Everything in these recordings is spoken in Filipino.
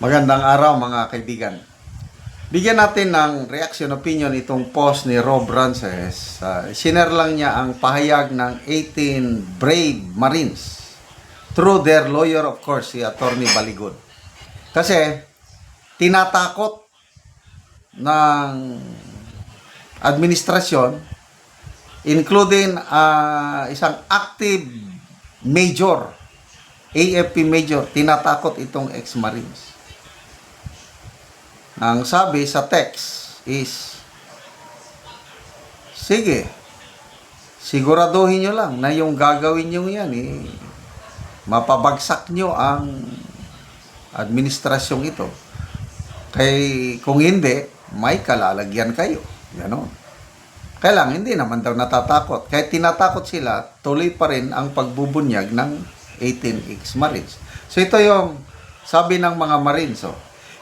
Magandang araw mga kaibigan. Bigyan natin ng reaction opinion itong post ni Rob Rances. Sinare lang niya ang pahayag ng 18 brave Marines through their lawyer, of course, si Attorney Baligod. Kasi tinatakot ng administrasyon, including isang active major, AFP major, tinatakot itong ex-Marines. Ang sabi sa text is, sige, siguraduhin nyo lang na yung gagawin nyo yan, mapabagsak nyo ang administrasyong ito. Kung hindi, may kalalagyan kayo. Ganon. Kaya lang, hindi naman daw natatakot. Kahit tinatakot sila, tuloy pa rin ang pagbubunyag ng 18 ex-Marines. So ito yung sabi ng mga Marines,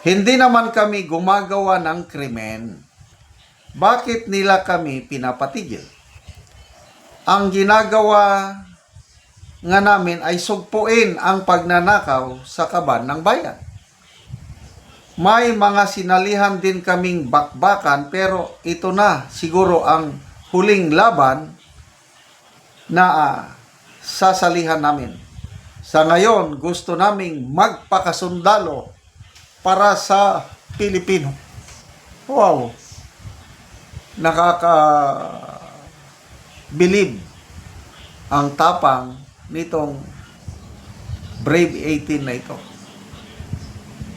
hindi naman kami gumagawa ng krimen. Bakit nila kami pinapatigil? Ang ginagawa nga namin ay sugpuin ang pagnanakaw sa kaban ng bayan. May mga sinalihan din kaming bakbakan, pero ito na siguro ang huling laban na sasalihan namin. Sa ngayon, gusto naming magpakasundalo para sa Pilipino. Wow! Nakaka-believe ang tapang nitong Brave 18 na ito.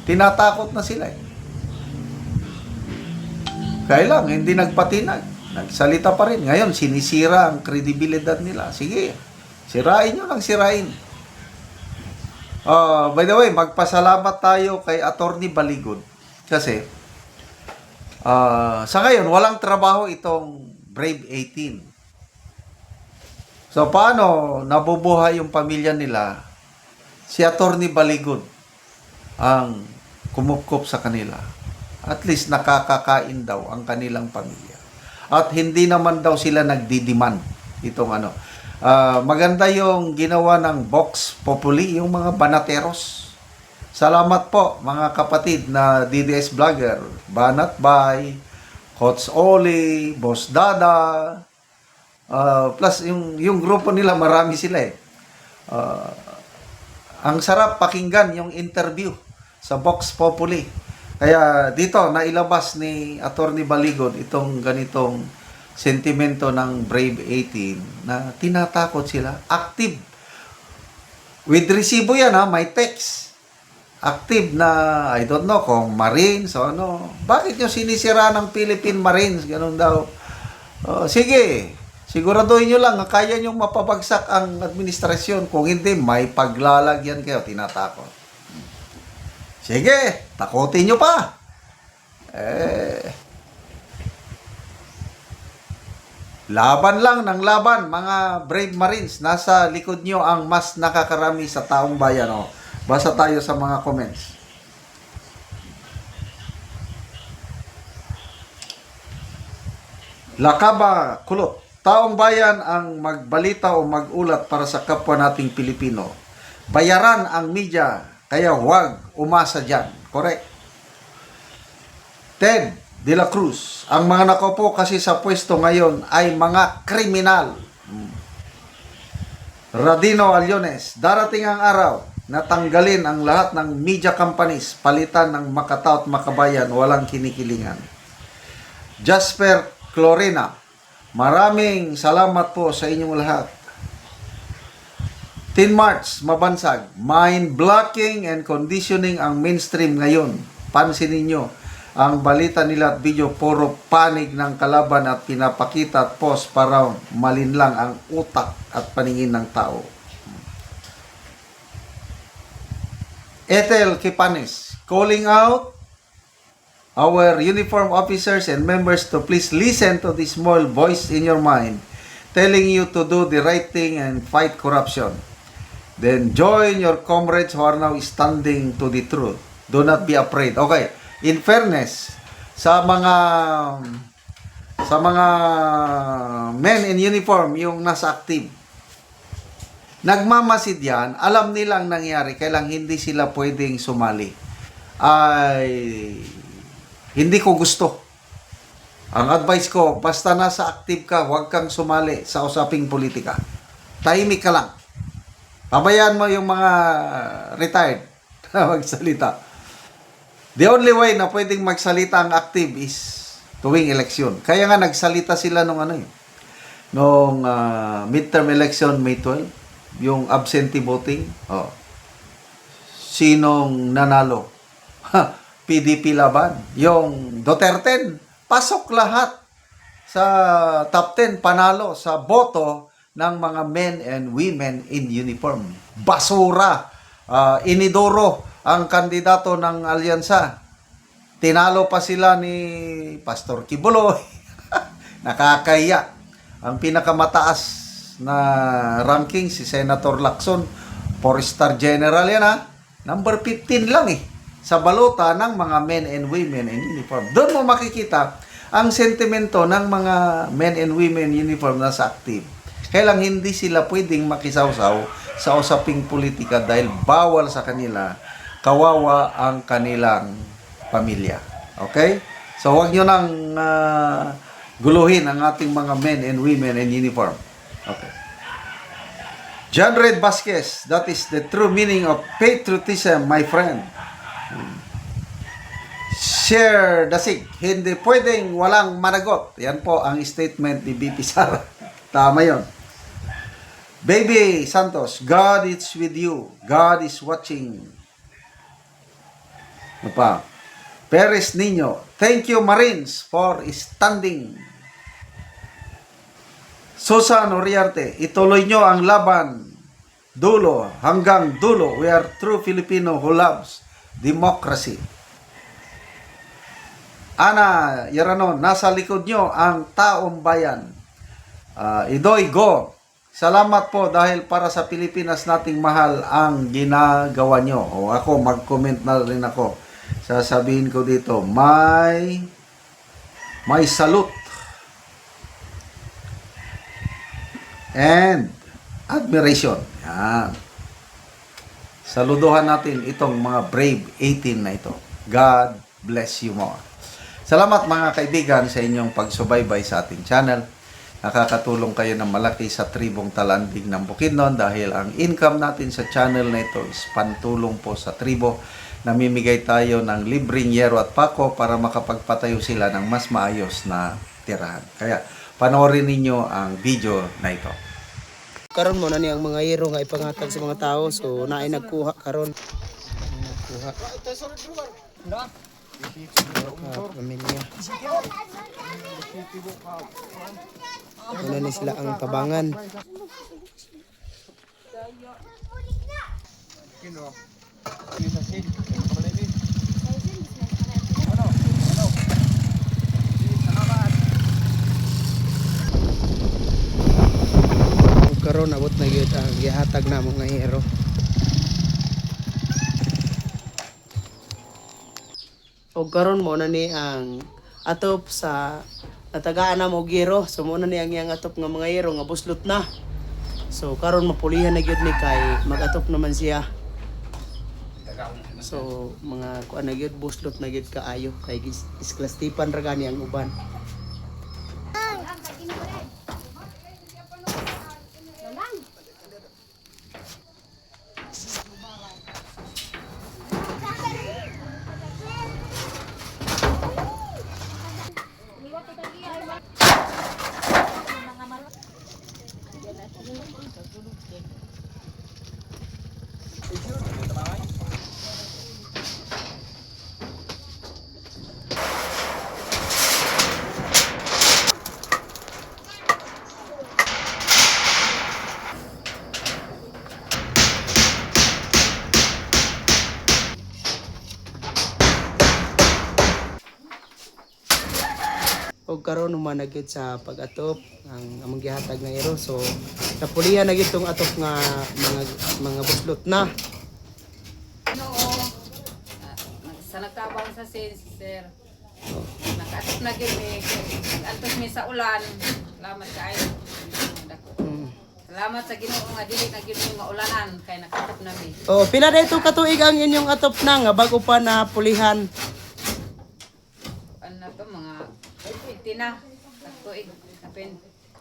Tinatakot na sila Kaya lang, hindi nagpatinag. Nagsalita pa rin. Ngayon, sinisira ang kredibilidad nila. Sige, sirain nyo lang, sirain. By the way, magpasalamat tayo kay Attorney Baligod. Kasi, sa ngayon, walang trabaho itong Brave 18. So, paano nabubuhay yung pamilya nila? Si Attorney Baligod ang kumupkop sa kanila. At least nakakakain daw ang kanilang pamilya. At hindi naman daw sila nagdidemand itong maganda yung ginawa ng Vox Populi, yung mga banateros. Salamat po mga kapatid na DDS vlogger, Banat Bay, Coach Oli, Boss Dada, plus yung grupo nila, marami sila ang sarap pakinggan yung interview sa Vox Populi. Kaya dito nailabas ni Attorney Baligod itong ganitong sentimento ng Brave 18 na tinatakot sila. Active. With resibo yan may text. Active na, I don't know kung Marines o ano. Bakit nyo sinisira ng Philippine Marines? Ganun daw. Sige, siguraduhin nyo lang na kaya nyo mapabagsak ang administrasyon. Kung hindi, may paglalagyan kayo. Tinatakot. Sige, takutin nyo pa. Laban lang ng laban, mga Brave Marines. Nasa likod nyo ang mas nakakarami sa taong bayan. Basa tayo sa mga comments. Lakaba, kulot. Taong bayan ang magbalita o magulat para sa kapwa nating Pilipino. Bayaran ang media, kaya huwag umasa dyan. Correct. Ted De La Cruz, ang mga nakaupo kasi sa pwesto ngayon ay mga kriminal. Radino Aliones, darating ang araw na tanggalin ang lahat ng media companies, palitan ng makatao at makabayan, walang kinikilingan. Jasper Clorina, maraming salamat po sa inyong lahat. Tin March, mabansag, mind blocking and conditioning ang mainstream ngayon. Pansinin nyo, ang balita nila at video, puro panig ng kalaban at pinapakita at post para malinlang ang utak at paningin ng tao. Ethel Kipanes, calling out our uniform officers and members to please listen to this small voice in your mind telling you to do the right thing and fight corruption. Then join your comrades who are now standing to the truth. Do not be afraid. Okay. In fairness, sa mga men in uniform, yung nasa active, nagmamasid yan, alam nilang nangyari, kailang hindi sila pwedeng sumali. ay hindi ko gusto. Ang advice ko, basta nasa active ka, huwag kang sumali sa usaping politika. Tahimik ka lang. Pabayaan mo yung mga retired na magsalita. The only way na pwedeng magsalita ang active is tuwing eleksyon. Kaya nga nagsalita sila nung midterm election May 12, yung absentee voting. Oh. Sinong nanalo? PDP laban. Yung Duterte, pasok lahat sa top 10, panalo sa boto ng mga men and women in uniform. Basura. Inidoro ang kandidato ng alyansa. Tinalo pa sila ni Pastor Kibuloy. Nakakahiya. Ang pinakamataas na ranking si Senator Lacson, 4-star general yan Number 15 lang sa balota ng mga men and women in uniform. Doon mo makikita ang sentimento ng mga men and women in uniform na sa active. Kaya lang hindi sila pwedeng makisawsaw sa usaping politika dahil bawal sa kanila, kawawa ang kanilang pamilya. Okay? So huwag nyo nang guluhin ang ating mga men and women in uniform. Okay. John Red Vasquez, that is the true meaning of patriotism, my friend. Share the sig. Hindi pwedeng walang managot. Yan po ang statement ni BP Sara. Tama yon. Baby Santos, God is with you. God is watching. Ano pa? Perez Nino, thank you Marines for standing. Susan Oriarte, ituloy nyo ang laban dulo hanggang dulo. We are true Filipino who loves democracy. Ana Yarano, nasa likod nyo ang taong bayan. Idoy Go, salamat po dahil para sa Pilipinas nating mahal ang ginagawa nyo. O ako, mag-comment na rin ako. Sasabihin ko dito, may salute and admiration. Yan. Saluduhan natin itong mga brave 18 na ito. God bless you more. Salamat mga kaibigan sa inyong pagsubaybay sa ating channel. Nakakatulong kayo ng malaki sa tribong Talandig ng Bukidnon dahil ang income natin sa channel na ito is pantulong po sa tribo. Namimigay tayo ng libreng yero at pako para makapagpatayo sila ng mas maayos na tirahan. Kaya panoorin ninyo ang video na ito. Karon mo na ni ang mga hero nga ipangatag sa mga tao, so naay nagkuha karon. Nagkuha. Pamilya. Wala ni sila ang tabangan. Karon abot na gyud ang gihatag namo nga hero. Og karon mo na ni ang atop sa natagaan na mo hero. So mo na ni ang iyang atop nga mga hero nga buslot na. So karon mapulihan na gyud ni kay magatop naman siya. So mga kuan na gyud buslot na gyud kaayo kay isklastipan ra gani ang uban. Og karon human na gyud sa pag-atop ang among gihatag nga hero. So napulihan na gyud tong atop nga mga buslot na. Sa nagtabang sa sir, nakaatop na gyud mi antos mi sa ulan. Salamat kaayo. Salamat sa Ginoo nga dili na gyud yung maulanan kay nakatap nami. Oh, pila dayto katuig ang inyong atop na nga bago pa na pulihan? Ano to mga 20 na tuig kapin.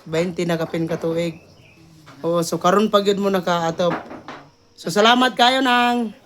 20 na kapin katuig. Oo, so karon pa gyud mo nakaatop. So salamat kayo nang